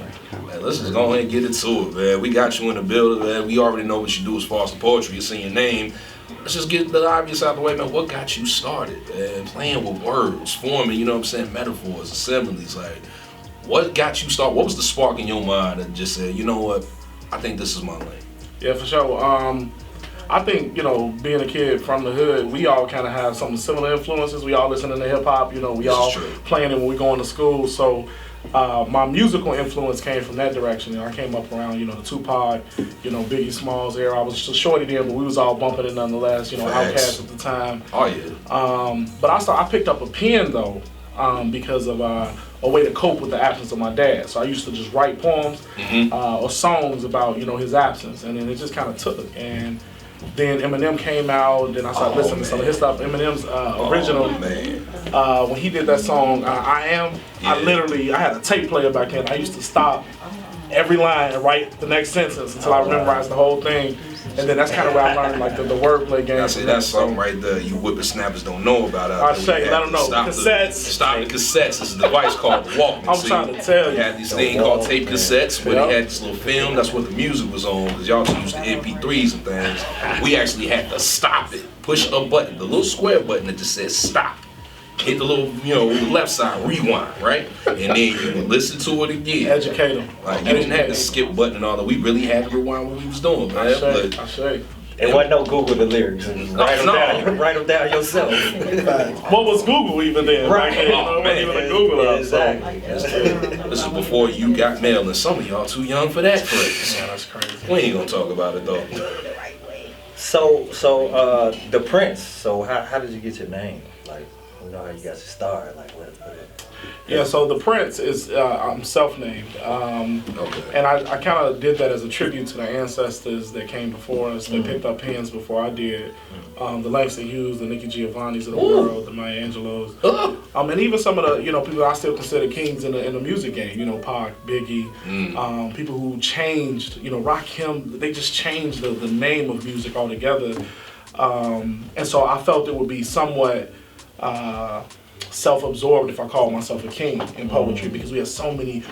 Man, let's just go ahead and get into it, man. We got you in the building, man. We already know what you do as far as the poetry. It's in your name. Let's just get the obvious out of the way, man. What got you started, man? Playing with words, forming, you know what I'm saying, metaphors, assemblies. Like, what got you started? What was the spark in your mind that just said, you know what, I think this is my lane? Yeah, for sure. I think, you know, being a kid from the hood, we all kind of have some similar influences. We all listen to hip hop, you know, we all playing it when we going to school. So my musical influence came from that direction. You know, I came up around, you know, the Tupac, you know, Biggie Smalls era. I was shorty then, but we was all bumping it nonetheless, you know, Outkast at the time. Oh, yeah. But I picked up a pen, though, because of a way to cope with the absence of my dad. So I used to just write poems or songs about, you know, his absence. And then it just kind of took. And then Eminem came out, and I started listening to some of his stuff. Eminem's original, when he did that song, I Am, I had a tape player back then. I used to stop every line and write the next sentence until I memorized the whole thing. And then that's kind of where I learned like the wordplay game. I say that's something right there you whippersnappers don't know about out there. I say, let them know. Cassettes. Stop the cassettes. It's a device called the Walkman. I'm trying to tell you. He had this thing called tape cassettes where they had this little film. That's what the music was on, because y'all used the MP3s and things. We actually had to stop it. Push a button, the little square button that just says stop. Hit the little, you know, left side, rewind, right? And then you would listen to it again. Educate them. Like, you didn't have to skip button and all that. We really had to rewind what we was doing, man. I say. It wasn't no Google the lyrics. Write them down yourself. What was Google even then? Right. It wasn't even a Google. Exactly. This is before you got mail, and some of y'all too young for that phrase. Yeah, that's crazy. We ain't gonna talk about it though. So the Prince. So how did you get your name? Like, you know how you got your start? Like what? Yeah, so the Prince is I'm self-named, and I kind of did that as a tribute to the ancestors that came before us. They picked up pens before I did. The Langston Hughes, the Nikki Giovannis of the world, the Maya Angelos, and even some of the people I still consider kings in the music game. You know, Pac, Biggie, people who changed. You know, Rakim. They just changed the name of music altogether, and so I felt it would be somewhat self-absorbed if I called myself a king in poetry, because we have so many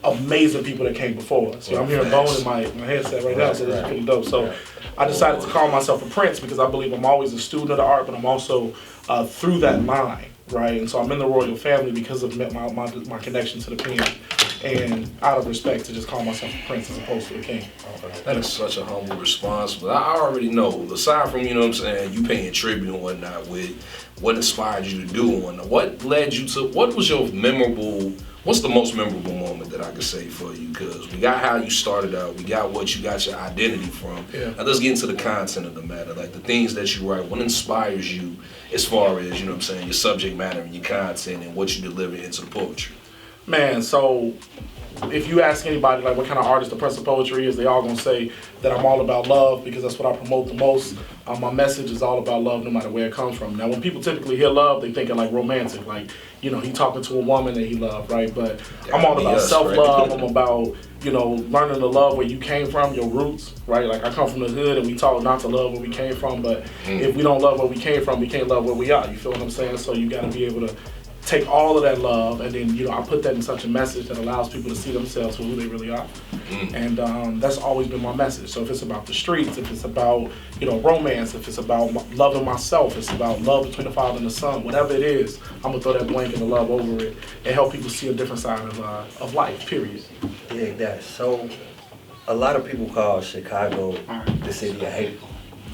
amazing people that came before us. I'm hearing Bone in my headset right now, so this is pretty dope. So I decided to call myself a prince because I believe I'm always a student of the art, but I'm also through that line, right? And so I'm in the royal family because of my connection to the pen, and out of respect to just call myself a prince as opposed to a king. That is such a humble response, but I already know, aside from, you know what I'm saying, you paying tribute and whatnot with what inspired you to do and whatnot, what led you to, what's the most memorable moment that I could say for you? Because we got how you started out, we got what you got your identity from. Now let's get into the content of the matter, like the things that you write. What inspires you as far as, you know what I'm saying, your subject matter and your content and what you deliver into the poetry? Man, so if you ask anybody like what kind of artist the Prince of Poetry is, they all gonna say that I'm all about love because that's what I promote the most. My message is all about love no matter where it comes from. Now when people typically hear love, they thinking like romantic, like, you know, he talking to a woman that he loved, right? But I'm all about self-love. I'm about, you know, learning to love where you came from, your roots, right? Like I come from the hood and we taught not to love where we came from, but if we don't love where we came from, we can't love where we are. You feel what I'm saying? So you gotta be able to take all of that love and then, you know, I put that in such a message that allows people to see themselves for who they really are. And that's always been my message. So if it's about the streets, if it's about, you know, romance, if it's about loving myself, it's about love between the father and the son, whatever it is, I'm gonna throw that blanket of love over it and help people see a different side of life, period. Yeah, that. So a lot of people call Chicago the city of hate.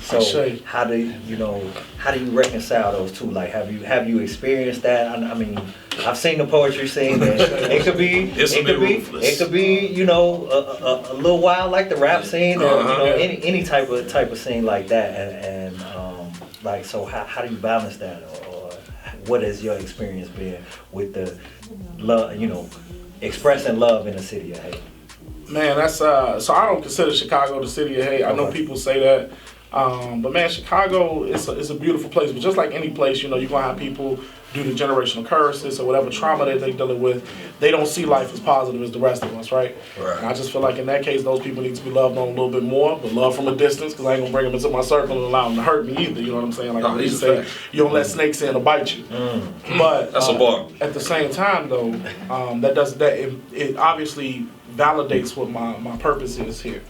So how do you reconcile those two? Like, have you experienced that? I mean, I've seen the poetry scene. It could be, you know, a little wild like the rap scene, or you know, any type of scene like that. And like, so how do you balance that, or what has your experience been with the love, you know, expressing love in the city of hate? Man, that's so I don't consider Chicago the city of hate. I know people say that. But man, Chicago is a beautiful place. But just like any place, you know, you're going to have people due to generational curses or whatever trauma that they're dealing with, they don't see life as positive as the rest of us, right? And I just feel like in that case, those people need to be loved on a little bit more, but love from a distance, because I ain't going to bring them into my circle and allow them to hurt me either, you know what I'm saying? Like I used to say, you don't let snakes in to bite you. But that's a bar. At the same time, though, it obviously validates what my purpose is here.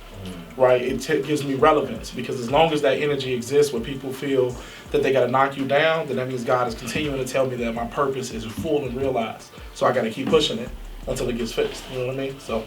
Right, it gives me relevance, because as long as that energy exists where people feel that they got to knock you down, then that means God is continuing to tell me that my purpose is full and realized. So I got to keep pushing it until it gets fixed. You know what I mean? So.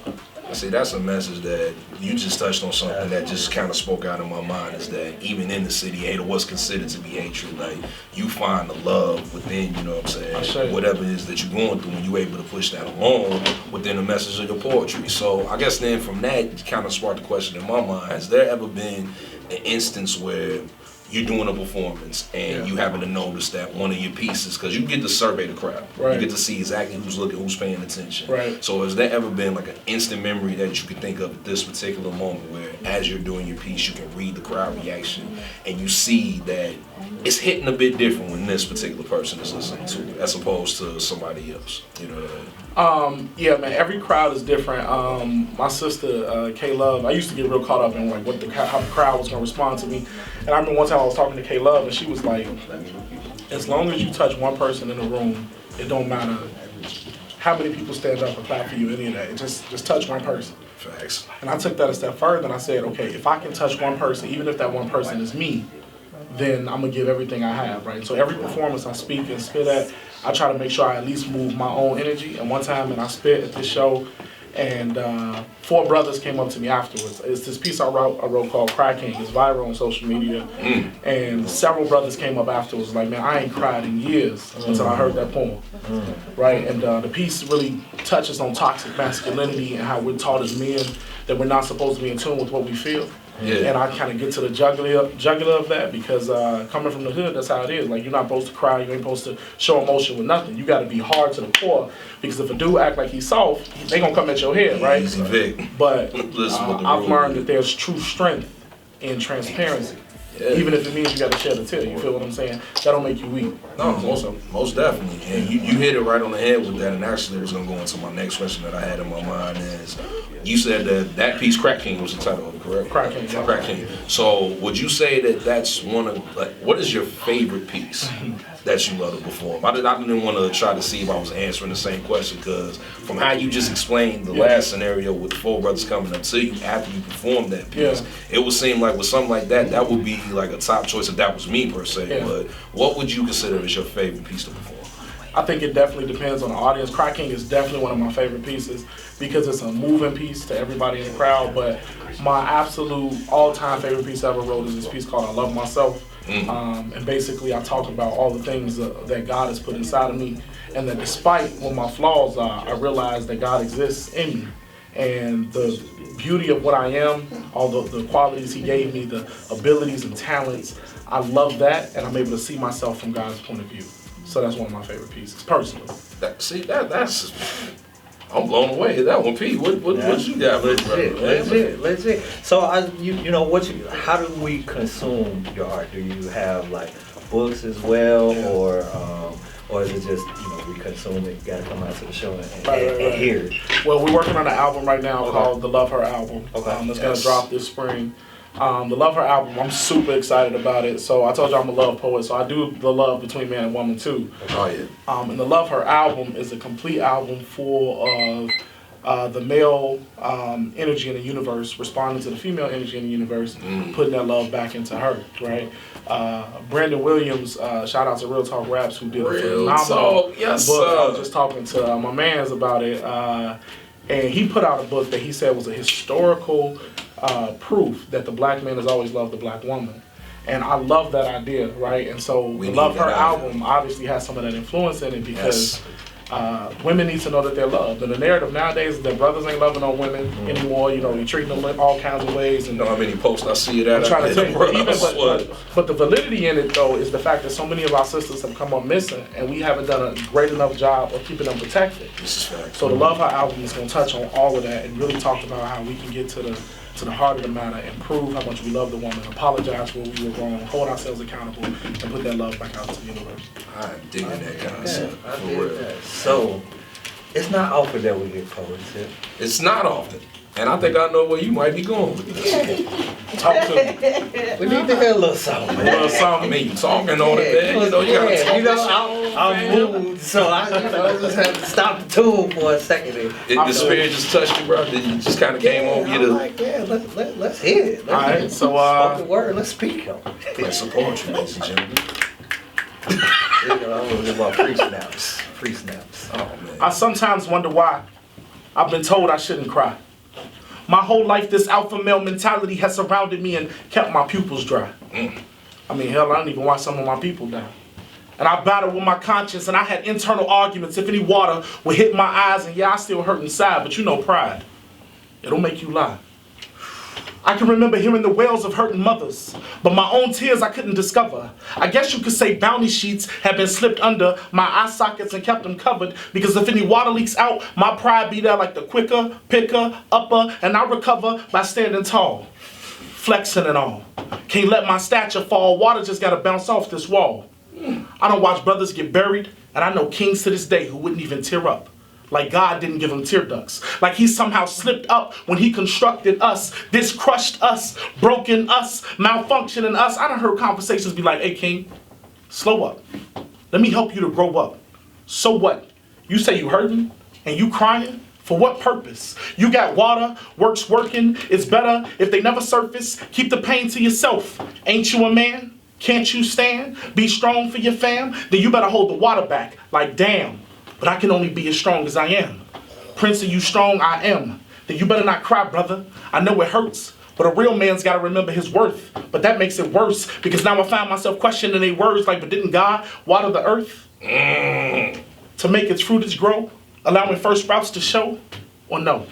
See, that's a message that you just touched on, something that just kind of spoke out in my mind, is that even in the city, hate, or what's considered to be hatred, like, you find the love within, you know what I'm saying, whatever it is that you're going through, and you're able to push that along within the message of your poetry. So I guess then from that, it kind of sparked the question in my mind, has there ever been an instance where you're doing a performance and you happen to notice that one of your pieces, because you get to survey the crowd, you get to see exactly who's looking, who's paying attention. So has there ever been like an instant memory that you can think of at this particular moment where as you're doing your piece, you can read the crowd reaction and you see that it's hitting a bit different when this particular person is listening to it as opposed to somebody else, you know what I mean? Yeah, man, every crowd is different. My sister, K-Love, I used to get real caught up in like how the crowd was gonna respond to me. And I remember one time I was talking to K-Love and she was like, as long as you touch one person in the room, it don't matter how many people stand up and clap for you, any of that. Just touch one person. Facts. And I took that a step further and I said, okay, if I can touch one person, even if that one person is me, then I'm gonna give everything I have, right? So every performance I speak and spit at, I try to make sure I at least move my own energy. And one time, I spit at this show, and 4 brothers came up to me afterwards. It's this piece I wrote called Cry King. It's viral on social media. And several brothers came up afterwards like, man, I ain't cried in years until I heard that poem, right? And the piece really touches on toxic masculinity and how we're taught as men that we're not supposed to be in tune with what we feel. And I kind of get to the jugular of that, because coming from the hood, that's how it is. Like, you're not supposed to cry, you ain't supposed to show emotion with nothing. You got to be hard to the core, because if a dude act like he's soft, they gonna come at your head, right? Easy Vic. But I've learned that there's true strength in transparency. Even if it means you got to shed a tear, you feel what I'm saying? That don't make you weak. No, most definitely. And you hit it right on the head with that. And actually, it was going to go into my next question that I had in my mind is, you said that piece, Crack King, was the title of it, correct? Crack King, yeah. Crack King. So would you say that that's one of, like, what is your favorite piece that you love to perform? I didn't want to try to see if I was answering the same question, because from how you just explained the last scenario with the 4 brothers coming up to you after you performed that piece, it would seem like with something like that, that would be like a top choice if that was me per se. But what would you consider as your favorite piece to perform? I think it definitely depends on the audience. Crack King is definitely one of my favorite pieces because it's a moving piece to everybody in the crowd. But my absolute all-time favorite piece I ever wrote is this piece called I Love Myself. And basically I talk about all the things that God has put inside of me, and that despite what my flaws are, I realize that God exists in me. And the beauty of what I am, all the qualities he gave me, the abilities and talents, I love that, and I'm able to see myself from God's point of view. So that's one of my favorite pieces, personally. That's I'm blown away. That one, P. What you got? Legit. So how do we consume your art? Do you have like books as well, or is it just we consume it? You gotta come out to the show and hear it. Well, we're working on an album right now called the Love Her album. Okay. It's gonna drop this spring. The Love Her album, I'm super excited about it. So I told you I'm a love poet, so I do the love between man and woman too. Oh yeah. And the Love Her album is a complete album full of the male energy in the universe responding to the female energy in the universe, putting that love back into her, right? Brandon Williams, shout out to Real Talk Raps, who did a phenomenal book. I was just talking to my mans about it, and he put out a book that he said was a historical proof that the black man has always loved the black woman. And I love that idea, right? And so the Love Her album obviously has some of that influence in it because women need to know that they're loved. And the narrative nowadays is that brothers ain't loving on women anymore. You're treating them in all kinds of ways. And you know how many posts I see it at? I'm trying to tell you, but the validity in it though is the fact that so many of our sisters have come up missing, and we haven't done a great enough job of keeping them protected. So the Love Her album is going to touch on all of that and really talk about how we can get to the heart of the matter and prove how much we love the woman, apologize where we were wrong, hold ourselves accountable, and put that love back out to the universe. I'm digging that concept. I dig that. So, it's not often that we get poetry. It's not often. And I think I know where you might be going with this. Talk to me. We need to hear a little something. A little something. I mean, you talking on it, man. You gotta talk. I'm moved, so I just had to stop the tune for a second. The spirit just touched you, bro. Then you just kind of came over here to. Like, let's hit it. All right, so spoken word. Let's speak on it. Play some poetry, ladies and gentlemen. I'm gonna give about pre-snaps. Oh man. I sometimes wonder why I've been told I shouldn't cry. My whole life, this alpha male mentality has surrounded me and kept my pupils dry. I mean, hell, I don't even watch some of my people die. And I battled with my conscience, and I had internal arguments. If any water would hit my eyes, and yeah, I still hurt inside, but pride. It'll make you lie. I can remember hearing the wails of hurting mothers, but my own tears I couldn't discover. I guess you could say bounty sheets have been slipped under my eye sockets and kept them covered, because if any water leaks out, my pride be there like the quicker, picker, upper, and I recover by standing tall, flexing and all. Can't let my stature fall, water just gotta bounce off this wall. I don't watch brothers get buried, and I know kings to this day who wouldn't even tear up. Like God didn't give them tear ducts. Like he somehow slipped up when he constructed us. This crushed us, broken us, malfunctioning us. I done heard conversations be like, hey King, slow up. Let me help you to grow up. So what? You say you hurting and you crying? For what purpose? You got water, work's working. It's better if they never surface. Keep the pain to yourself. Ain't you a man? Can't you stand? Be strong for your fam? Then you better hold the water back. Like damn. But I can only be as strong as I am. Prince, are you strong? I am. Then you better not cry, brother. I know it hurts, but a real man's got to remember his worth. But that makes it worse, because now I find myself questioning their words like, but didn't God water the earth to make its fruits grow, allowing first sprouts to show? Or no?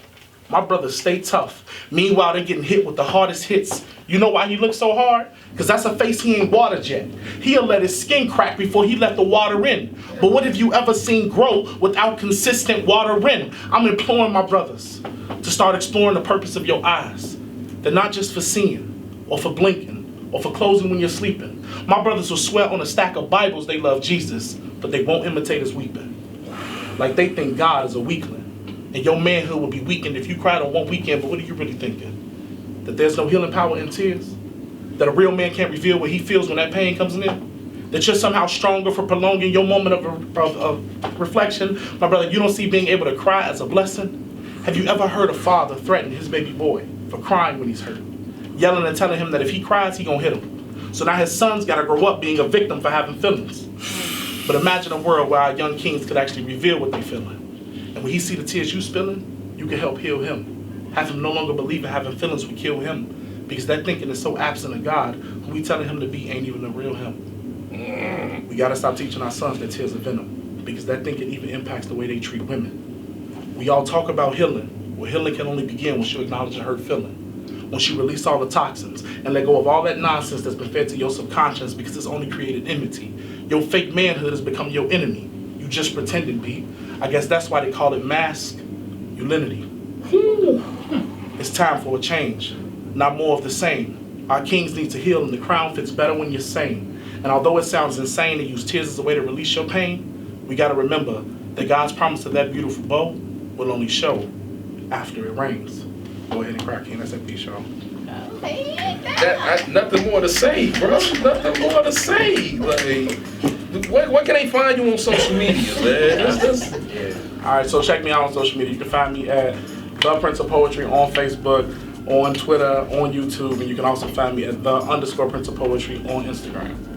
My brothers stay tough. Meanwhile, they're getting hit with the hardest hits. You know why he looks so hard? Because that's a face he ain't watered yet. He'll let his skin crack before he let the water in. But what have you ever seen grow without consistent water in? I'm imploring my brothers to start exploring the purpose of your eyes. They're not just for seeing, or for blinking, or for closing when you're sleeping. My brothers will swear on a stack of Bibles they love Jesus, but they won't imitate his weeping. Like they think God is a weakling. And your manhood will be weakened if you cried on one weekend, but what are you really thinking? That there's no healing power in tears? That a real man can't reveal what he feels when that pain comes in? That you're somehow stronger for prolonging your moment of reflection? My brother, you don't see being able to cry as a blessing? Have you ever heard a father threaten his baby boy for crying when he's hurt? Yelling and telling him that if he cries, he gonna hit him. So now his son's gotta grow up being a victim for having feelings. But imagine a world where our young kings could actually reveal what they're feeling. And when he see the tears you spilling, you can help heal him. Have him no longer believe in having feelings would kill him. Because that thinking is so absent of God, who we telling him to be ain't even the real him. We gotta stop teaching our sons that tears are venom. Because that thinking even impacts the way they treat women. We all talk about healing. Well, healing can only begin once you acknowledge a hurt feeling. Once you release all the toxins and let go of all that nonsense that's been fed to your subconscious because it's only created enmity. Your fake manhood has become your enemy. You just pretending, B. I guess that's why they call it mask masculinity. It's time for a change, not more of the same. Our kings need to heal and the crown fits better when you're sane. And although it sounds insane to use tears as a way to release your pain, we gotta remember that God's promise to that beautiful bow will only show after it rains. Go ahead and crack in. That's that piece, y'all. That's nothing more to say, bro. Nothing more to say. Like, where can they find you on social media, man? All right, so check me out on social media. You can find me at The Prince of Poetry on Facebook, on Twitter, on YouTube, and you can also find me at _Prince of Poetry on Instagram.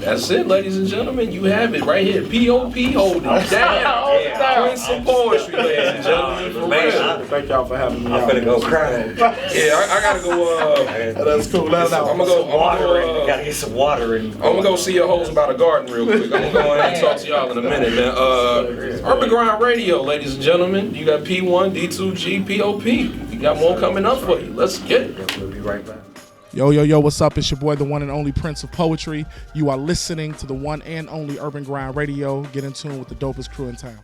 That's it, ladies and gentlemen. You have it right here. P.O.P. holding down. Prince of Poetry, ladies and gentlemen. For real. Thank y'all for having me. I'm finna go cry. Yeah, I gotta go. That's cool. I'm gonna go. Gotta get some water in. I'm gonna go see your hoes about a garden real quick. I'm gonna go ahead and talk to y'all in a minute, man. Urban Grind Radio, ladies and gentlemen. You got P1, D2G, P.O.P. We got more coming up for you. Let's get it. We'll be right back. Yo, what's up? It's your boy, the one and only Prince of Poetry. You are listening to the one and only Urban Grind Radio. Get in tune with the dopest crew in town.